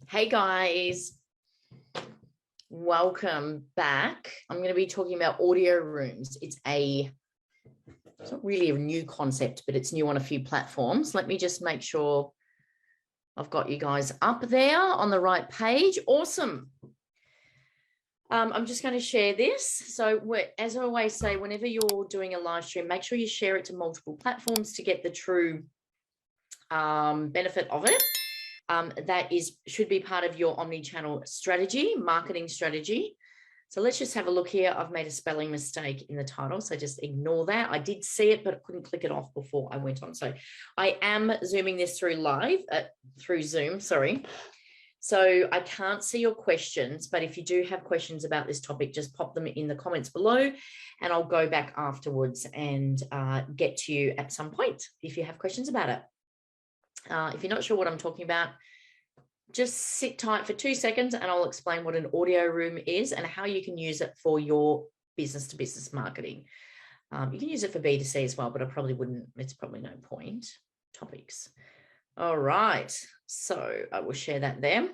Hey guys, welcome back. I'm going to be talking about audio rooms. It's not really a new concept, but it's new on a few platforms. Let me just make sure I've got you guys up there on the right page. Awesome. I'm just going to share this. So as I always say, whenever you're doing a live stream, make sure you share it to multiple platforms to get the true benefit of it. That should be part of your omni-channel strategy, marketing strategy. So let's just have a look here. I've made a spelling mistake in the title, so just ignore that. I did see it, but I couldn't click it off before I went on. So I am zooming this through through Zoom, sorry. So I can't see your questions, but if you do have questions about this topic, just pop them in the comments below and I'll go back afterwards and get to you at some point if you have questions about it. If you're not sure what I'm talking about, just sit tight for 2 seconds and I'll explain what an audio room is and how you can use it for your business to business marketing. You can use it for B2C as well, but I probably wouldn't, it's probably no point. Topics. All right, so I will share that there.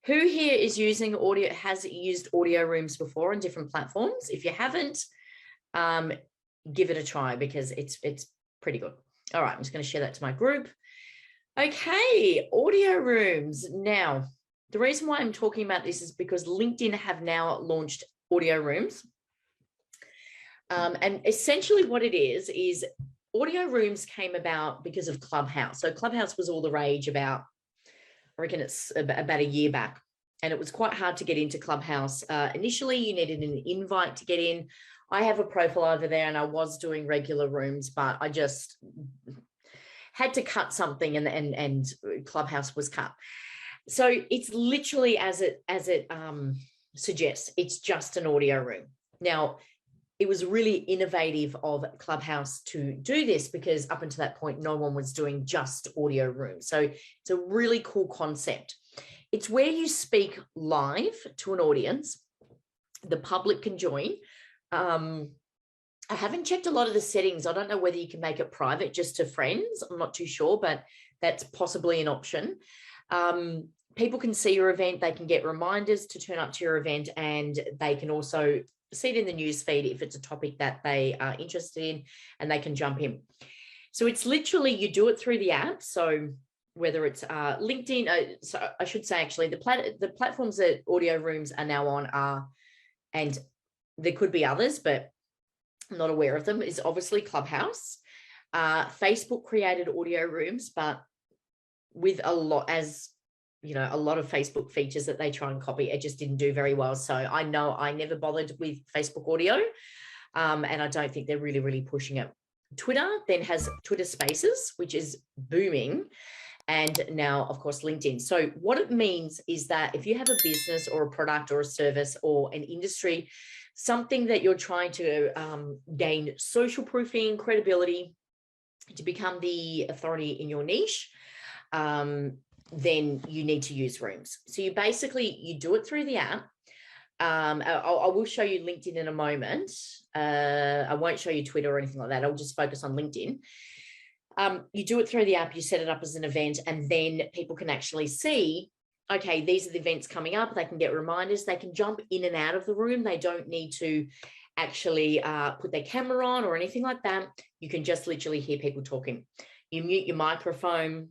Who here is using audio, has used audio rooms before on different platforms? If you haven't, give it a try because it's pretty good. All right, I'm just going to share that to my group. Okay, audio rooms. Now, the reason why I'm talking about this is because LinkedIn have now launched audio rooms. And essentially what it is audio rooms came about because of Clubhouse. So Clubhouse was all the rage about, I reckon it's about a year back. And it was quite hard to get into Clubhouse. Initially, you needed an invite to get in. I have a profile over there and I was doing regular rooms, but I just had to cut something and Clubhouse was cut. So it's literally as it suggests, it's just an audio room. Now, it was really innovative of Clubhouse to do this because up until that point, no one was doing just audio rooms. So it's a really cool concept. It's where you speak live to an audience. The public can join. I haven't checked a lot of the settings. I don't know whether you can make it private just to friends. I'm not too sure, but that's possibly an option. People can see your event. They can get reminders to turn up to your event, and they can also see it in the news feed if it's a topic that they are interested in, and they can jump in. So it's literally, you do it through the app. So whether it's LinkedIn, so I should say actually the platforms that audio rooms are now on are, and there could be others, but I'm not aware of them, is obviously Clubhouse. Facebook created audio rooms, but with a lot of Facebook features that they try and copy, it just didn't do very well. So I know I never bothered with Facebook audio, and I don't think they're really pushing it. Twitter then has Twitter Spaces, which is booming. And now, of course, LinkedIn. So what it means is that if you have a business or a product or a service or an industry, something that you're trying to gain social proofing, credibility, to become the authority in your niche, then you need to use rooms. So you do it through the app. I will show you LinkedIn in a moment. I won't show you Twitter or anything like that. I'll just focus on LinkedIn. You do it through the app, you set it up as an event, and then people can actually see, okay, these are the events coming up. They can get reminders. They can jump in and out of the room. They don't need to actually put their camera on or anything like that. You can just literally hear people talking. You mute your microphone,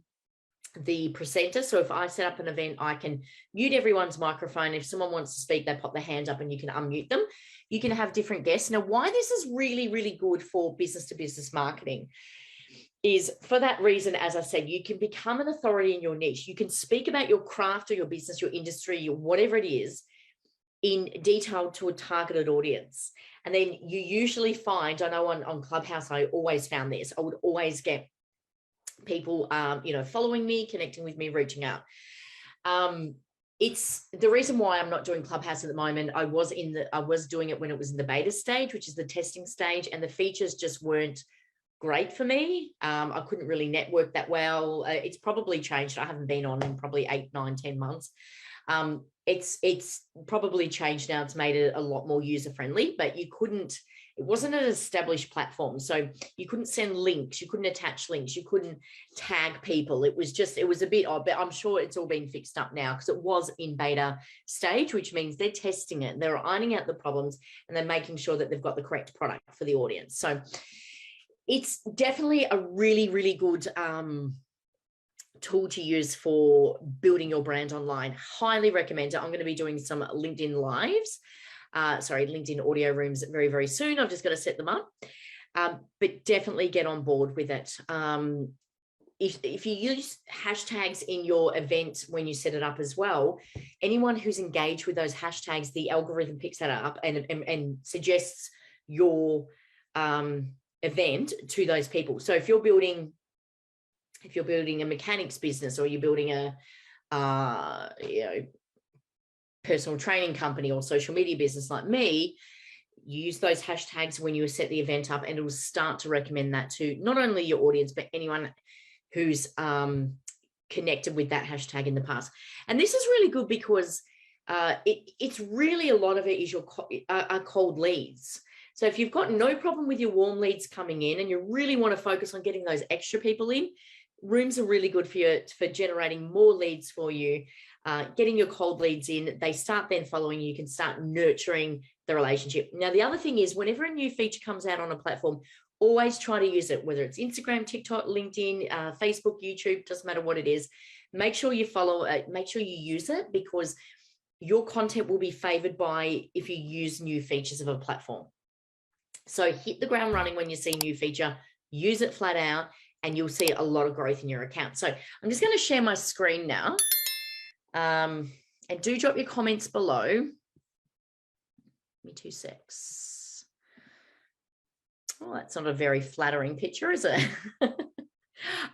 the presenter. So if I set up an event, I can mute everyone's microphone. If someone wants to speak, they pop their hand up and you can unmute them. You can have different guests. Now, why this is really good for business to business marketing is for that reason. As I said, you can become an authority in your niche. You can speak about your craft or your business, your industry, whatever it is, in detail to a targeted audience. And then you usually find, I know on Clubhouse, I always found this, I would always get people, following me, connecting with me, reaching out. It's the reason why I'm not doing Clubhouse at the moment. I was doing it when it was in the beta stage, which is the testing stage, and the features just weren't great for me. I couldn't really network that well. It's probably changed. I haven't been on in probably 8, 9, 10 months. It's probably changed now. It's made it a lot more user-friendly, but it wasn't an established platform. So you couldn't send links, you couldn't attach links, you couldn't tag people. It was a bit odd, but I'm sure it's all been fixed up now because it was in beta stage, which means they're testing it. They're ironing out the problems and they're making sure that they've got the correct product for the audience. So it's definitely a really, really good tool to use for building your brand online. Highly recommend it. I'm going to be doing some LinkedIn lives, LinkedIn audio rooms very, very soon. I've just got to set them up, but definitely get on board with it. If you use hashtags in your event when you set it up as well, anyone who's engaged with those hashtags, the algorithm picks that up and suggests your event to those people. So if you're building a mechanics business, or you're building a personal training company or social media business like me, you use those hashtags when you set the event up, and it will start to recommend that to not only your audience, but anyone who's connected with that hashtag in the past. And this is really good because it's really, a lot of it is are cold leads. So if you've got no problem with your warm leads coming in and you really want to focus on getting those extra people in, rooms are really good for generating more leads for you, getting your cold leads in. They start then following you. You can start nurturing the relationship. Now, the other thing is, whenever a new feature comes out on a platform, always try to use it, whether it's Instagram, TikTok, LinkedIn, Facebook, YouTube, doesn't matter what it is. Make sure you follow it, make sure you use it, because your content will be favored by if you use new features of a platform. So hit the ground running when you see a new feature, use it flat out, and you'll see a lot of growth in your account. So I'm just going to share my screen now. And do drop your comments below. Give me 2 secs. Oh, that's not a very flattering picture, is it?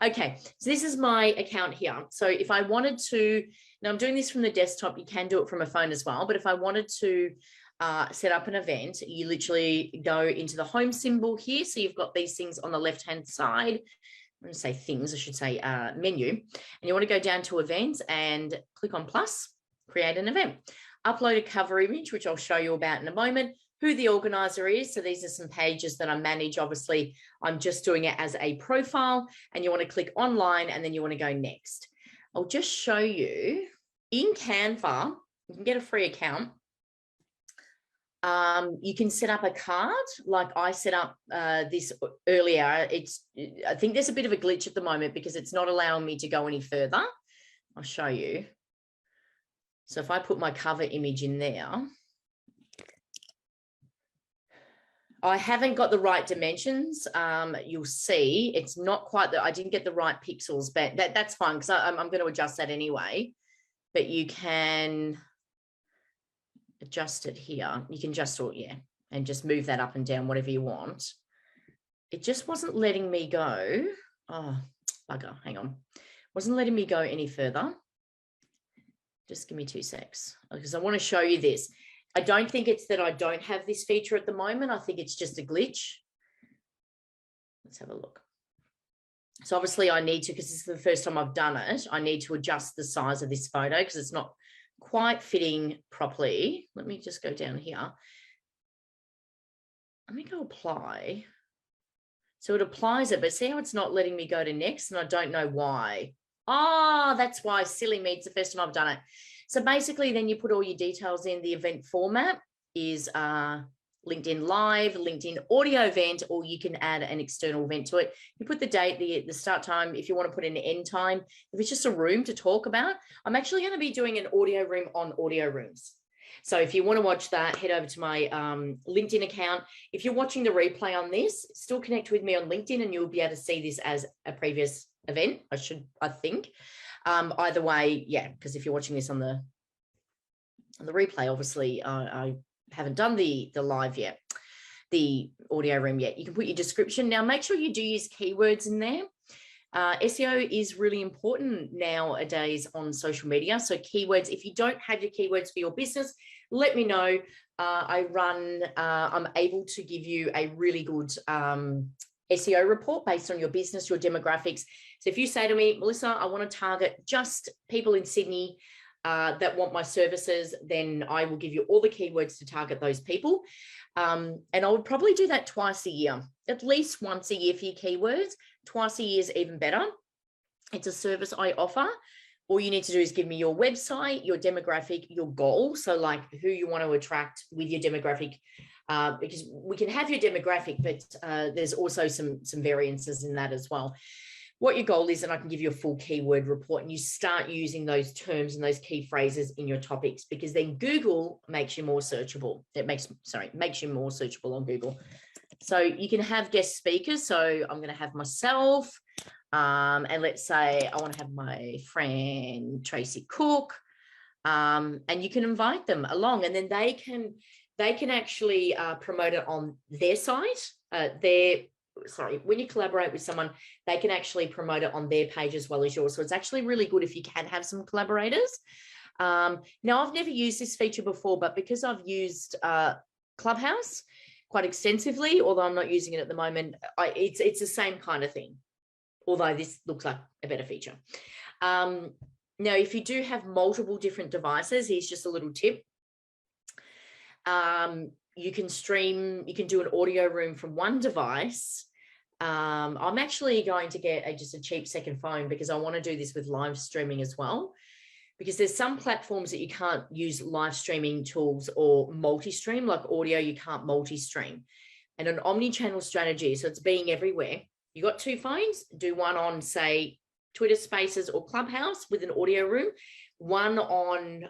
Okay, so this is my account here. So if I wanted to, now I'm doing this from the desktop, you can do it from a phone as well, but if I wanted to set up an event, you literally go into the home symbol here. So you've got these things on the left-hand side. I'm going to say things, I should say menu. And you want to go down to events and click on plus, create an event. Upload a cover image, which I'll show you about in a moment, who the organizer is. So these are some pages that I manage. Obviously, I'm just doing it as a profile, and you want to click online, and then you want to go next. I'll just show you in Canva, you can get a free account. You can set up a card like I set up this earlier. I think there's a bit of a glitch at the moment because it's not allowing me to go any further. I'll show you. So if I put my cover image in there, I haven't got the right dimensions. You'll see it's not quite that I didn't get the right pixels, but that's fine because I'm going to adjust that anyway. But you can adjust it here. You can just sort, and just move that up and down, whatever you want. It just wasn't letting me go. Oh, bugger, hang on. Wasn't letting me go any further. Just give me 2 secs because I want to show you this. I don't think it's that I don't have this feature at the moment. I think it's just a glitch. Let's have a look. So obviously I need to, because this is the first time I've done it, I need to adjust the size of this photo because it's not quite fitting properly. Let me just go down here. Let me go apply. So it applies it, but see how it's not letting me go to next, and I don't know why. Oh, that's why. Silly me. It's the first time I've done it. So basically then you put all your details in. The event format is LinkedIn Live, LinkedIn audio event, or you can add an external event to it. You put the date, the start time, if you want to put in an end time. If it's just a room to talk about, I'm actually going to be doing an audio room on audio rooms. So if you want to watch that, head over to my LinkedIn account. If you're watching the replay on this, still connect with me on LinkedIn and you'll be able to see this as a previous event, I think. Either way, yeah, because if you're watching this on the replay, obviously I haven't done the live yet, the audio room yet. You can put your description. Now, make sure you do use keywords in there. SEO is really important nowadays on social media. So keywords, if you don't have your keywords for your business, let me know. I'm able to give you a really good SEO report based on your business, your demographics. So if you say to me, Melissa, I want to target just people in Sydney, that want my services, then I will give you all the keywords to target those people. And I would probably do that twice a year, at least once a year for your keywords. Twice a year is even better. It's a service I offer. All you need to do is give me your website, your demographic, your goal. So like who you want to attract with your demographic, because we can have your demographic, but there's also some variances in that as well. What your goal is, and I can give you a full keyword report, and you start using those terms and those key phrases in your topics, because then Google makes you more searchable. It makes you more searchable on Google. So you can have guest speakers. So I'm going to have myself, and let's say I want to have my friend Tracy Cook, and you can invite them along, and then they can actually promote it on their site. When you collaborate with someone, they can actually promote it on their page as well as yours. So it's actually really good if you can have some collaborators. Now, I've never used this feature before, but because I've used Clubhouse quite extensively, although I'm not using it at the moment, it's the same kind of thing, although this looks like a better feature. Now, if you do have multiple different devices, here's just a little tip. You can do an audio room from one device. I'm actually going to get just a cheap second phone, because I want to do this with live streaming as well, because there's some platforms that you can't use live streaming tools or multi-stream, like audio, you can't multi-stream. And an omni-channel strategy, so it's being everywhere. You got two phones, do one on, say, Twitter Spaces or Clubhouse with an audio room, one on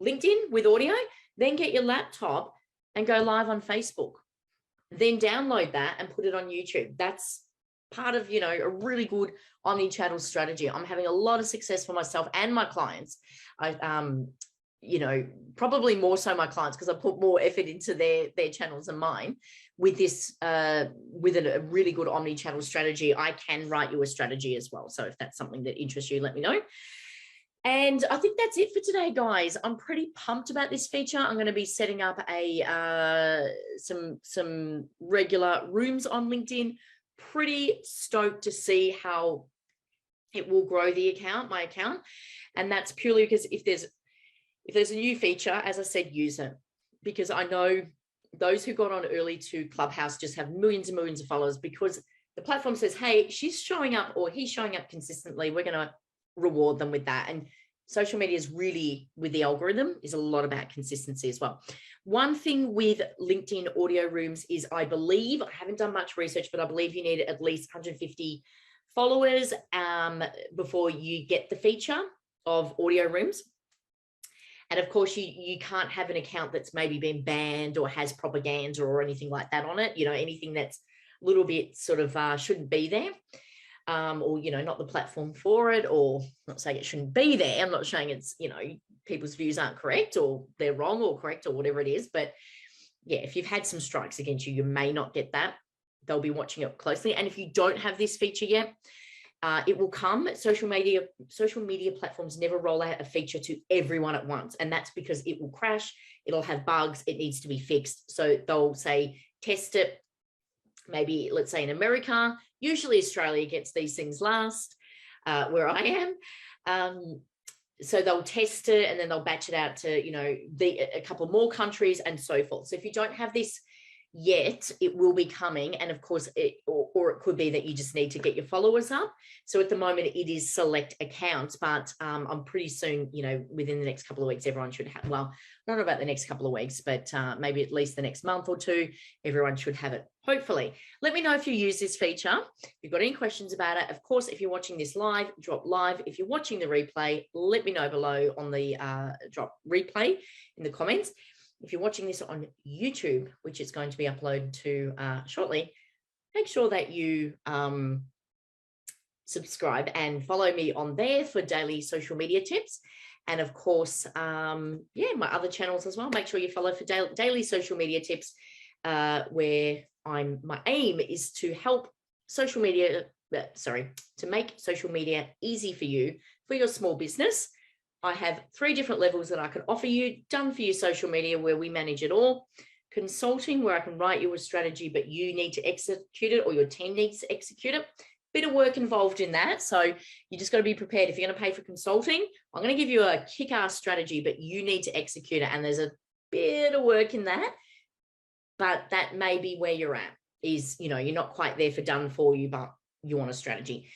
LinkedIn with audio, then get your laptop and go live on Facebook. Then download that and put it on YouTube. That's part of, a really good omni-channel strategy. I'm having a lot of success for myself and my clients. Probably more so my clients, because I put more effort into their channels than mine. With this, with a really good omni-channel strategy, I can write you a strategy as well. So if that's something that interests you, let me know. And I think that's it for today, guys. I'm pretty pumped about this feature. I'm going to be setting up some regular rooms on LinkedIn. Pretty stoked to see how it will grow my account. And that's purely because if there's a new feature, as I said, use it. Because I know those who got on early to Clubhouse just have millions and millions of followers, because the platform says, hey, she's showing up or he's showing up consistently. We're going to reward them with that. And social media is really, with the algorithm, is a lot about consistency as well. One thing with LinkedIn audio rooms is, I haven't done much research, but I believe you need at least 150 followers before you get the feature of audio rooms. And of course, you can't have an account that's maybe been banned or has propaganda or anything like that on it. Anything that's a little bit sort of shouldn't be there. Or, not the platform for it, or not saying it shouldn't be there. I'm not saying it's, people's views aren't correct or they're wrong or correct or whatever it is. But yeah, if you've had some strikes against you, you may not get that. They'll be watching it closely. And if you don't have this feature yet, it will come. Social media platforms never roll out a feature to everyone at once. And that's because it will crash. It'll have bugs. It needs to be fixed. So they'll say, test it. Maybe let's say in America, usually Australia gets these things last, where I am. So they'll test it and then they'll batch it out to, a couple more countries and so forth. So if you don't have this yet, it will be coming. And of course, or it could be that you just need to get your followers up. So at the moment it is select accounts, but I'm pretty soon, within the next couple of weeks, everyone should have, well, not about the next couple of weeks, but maybe at least the next month or two, everyone should have it. Hopefully. Let me know if you use this feature. If you've got any questions about it. Of course, if you're watching this live, drop live. If you're watching the replay, let me know below on the drop replay in the comments. If you're watching this on YouTube, which is going to be uploaded to shortly, make sure that you subscribe and follow me on there for daily social media tips. And of course, my other channels as well. Make sure you follow for daily social media tips, where my aim is to help social media, to make social media easy for you, for your small business. I have 3 different levels that I can offer you. Done for you social media, where we manage it all. Consulting, where I can write you a strategy, but you need to execute it, or your team needs to execute it. bit of work involved in that. So you just got to be prepared. If you're going to pay for consulting, I'm going to give you a kick-ass strategy, but you need to execute it. And there's a bit of work in that, but that may be where you're at is, you know, you're not quite there for done for you, but you want a strategy.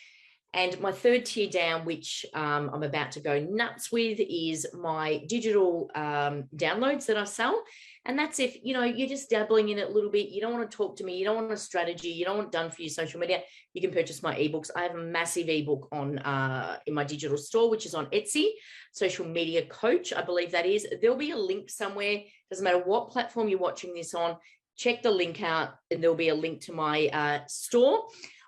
And my third tier down, which I'm about to go nuts with, is my digital downloads that I sell. And that's if, you know, you're just dabbling in it a little bit. You don't want to talk to me. You don't want a strategy. You don't want done for your social media. You can purchase my ebooks. I have a massive ebook on in my digital store, which is on Etsy, Social Media Coach, I believe that is. There'll be a link somewhere. Doesn't matter what platform you're watching this on. Check the link out and there'll be a link to my store.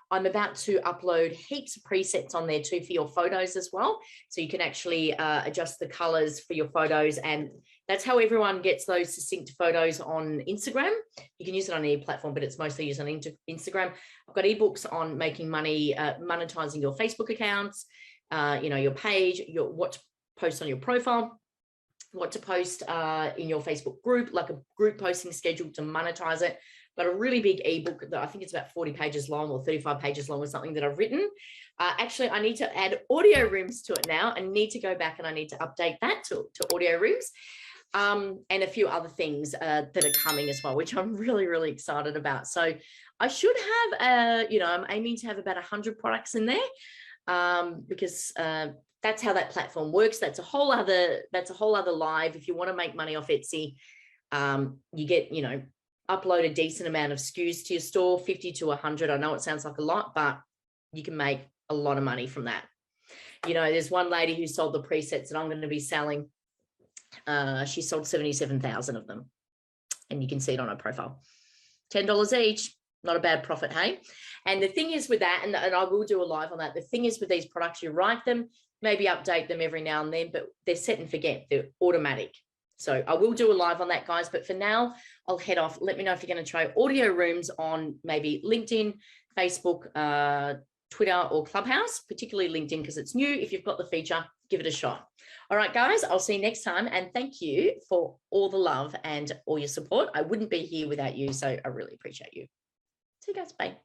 I'm about to upload heaps of presets on there too for your photos as well. So you can actually adjust the colors for your photos. And that's how everyone gets those succinct photos on Instagram. You can use it on any platform, but it's mostly used on Instagram. I've got ebooks on making money, monetizing your Facebook accounts, you know, your page, what to post on your profile, what to post in your Facebook group, like a group posting schedule to monetize it. Got a really big ebook that I think it's about 40 pages long or 35 pages long or something that I've written. Actually, I need to add audio rooms to it now. I need to go back and I need to update that to audio rooms and a few other things that are coming as well, which I'm really, really excited about. So I should have, you know, I'm aiming to have about 100 products in there because that's how that platform works. That's a whole other live. If you want to make money off Etsy, you get, you know, upload a decent amount of SKUs to your store, 50 to 100. I know it sounds like a lot, but you can make a lot of money from that. You know, there's one lady who sold the presets that I'm going to be selling. She sold 77,000 of them. And you can see it on her profile. $10 each, not a bad profit, hey? And the thing is with that, and I will do a live on that, the thing is with these products, you write them, maybe update them every now and then, but they're set and forget, they're automatic. So I will do a live on that, guys. But for now, I'll head off. Let me know if you're going to try audio rooms on maybe LinkedIn, Facebook, Twitter, or Clubhouse, particularly LinkedIn because it's new. If you've got the feature, give it a shot. All right, guys, I'll see you next time. And thank you for all the love and all your support. I wouldn't be here without you. So I really appreciate you. See you guys. Bye.